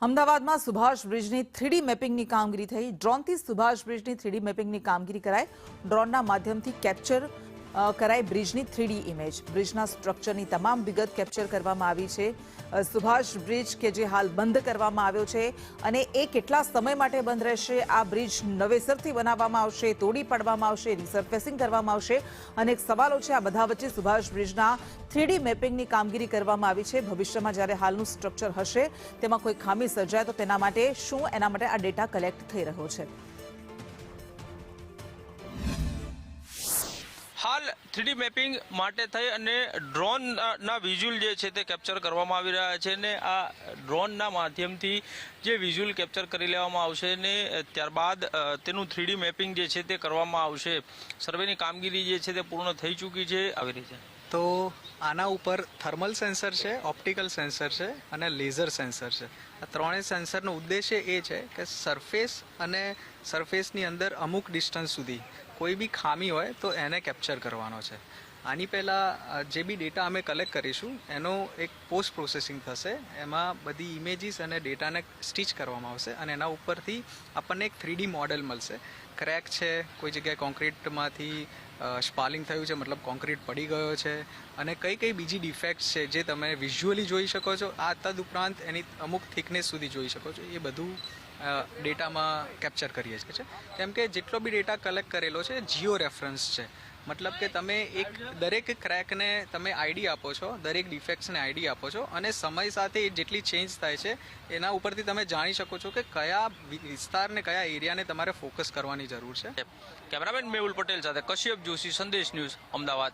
અમદાવાદમાં સુભાષ બ્રિજની 3D મેપિંગની કામગીરી થઈ। ડ્રોનથી સુભાષ બ્રિજની 3D મેપિંગની કામગીરી કરાઈ। ડ્રોનના માધ્યમથી કેપ્ચર કરાઈ બ્રિજની 3D ઇમેજ। બ્રિજના સ્ટ્રક્ચરની તમામ વિગત કેપ્ચર કરવામાં આવી છે। સુભાષ બ્રિજ કે જે હાલ બંધ કરવામાં આવ્યો છે અને એ કેટલા સમય માટે બંધ રહેશે, આ બ્રિજ નવેસરથી બનાવવામાં આવશે, તોડી પાડવામાં આવશે, રિસર્ફેસિંગ કરવામાં આવશે, અનેક સવાલો છે। આ બધા વચ્ચે સુભાષ બ્રિજના 3D મેપિંગની કામગીરી કરવામાં આવી છે। ભવિષ્યમાં જ્યારે હાલનું સ્ટ્રક્ચર હશે તેમાં કોઈ ખામી સર્જાય તો તેના માટે શું, એના માટે આ ડેટા કલેક્ટ થઈ રહ્યો છે। હાલ 3D મેપિંગ માટે થઈ અને ડ્રોનના વિઝ્યુઅલ જે છે તે કેપ્ચર કરવામાં આવી રહ્યા છે ને આ ડ્રોનના માધ્યમથી જે વિઝ્યુઅલ કેપ્ચર કરી લેવામાં આવશે ને ત્યારબાદ તેનું 3D મેપિંગ જે છે તે કરવામાં આવશે। સર્વેની કામગીરી જે છે તે પૂર્ણ થઈ ચૂકી છે। આવી રહી છે તો આના ઉપર થર્મલ સેન્સર છે, ઓપ્ટિકલ સેન્સર છે અને લેઝર સેન્સર છે। આ ત્રણેય સેન્સરનો ઉદ્દેશ્ય એ છે કે સરફેસ અને સરફેસની અંદર અમુક ડિસ્ટન્સ સુધી કોઈ બી ખામી હોય તો એને કેપ્ચર કરવાનો છે। આની પહેલાં જે બી ડેટા અમે કલેક્ટ કરીશું એનો એક પોસ્ટ પ્રોસેસિંગ થશે, એમાં બધી ઇમેજીસ અને ડેટાને સ્ટિચ કરવામાં આવશે અને એના ઉપરથી આપણને એક 3D મોડેલ મળશે। ક્રેક છે, કોઈ જગ્યાએ કોન્ક્રીટમાંથી સ્પાલિંગ થયું છે, મતલબ કોન્ક્રીટ પડી ગયો છે, અને કઈ કઈ બીજી ડિફેક્ટ્સ છે જે તમે વિઝ્યુઅલી જોઈ શકો છો। આ તદુપરાંત એની અમુક થિકનેસ સુધી જોઈ શકો છો। એ બધું ડેટામાં કેપ્ચર કરીએ છીએ, કેમ કે જેટલો બી ડેટા કલેક્ટ કરેલો છે જીઓ રેફરન્સ છે। મતલબ કે તમે દરેક ક્રેકને તમે આઈડી આપો છો, દરેક ડિફેક્ટ્સને આઈડી આપો છો અને સમય સાથે જેટલી ચેન્જ થાય છે એના ઉપરથી તમે જાણી શકો છો કે કયા વિસ્તારને, કયા એરિયાને તમારે ફોકસ કરવાની જરૂર છે। કેમેરામેન મેહુલ પટેલ સાથે કશ્યપ જોશી, સંદેશ ન્યૂઝ, અમદાવાદ।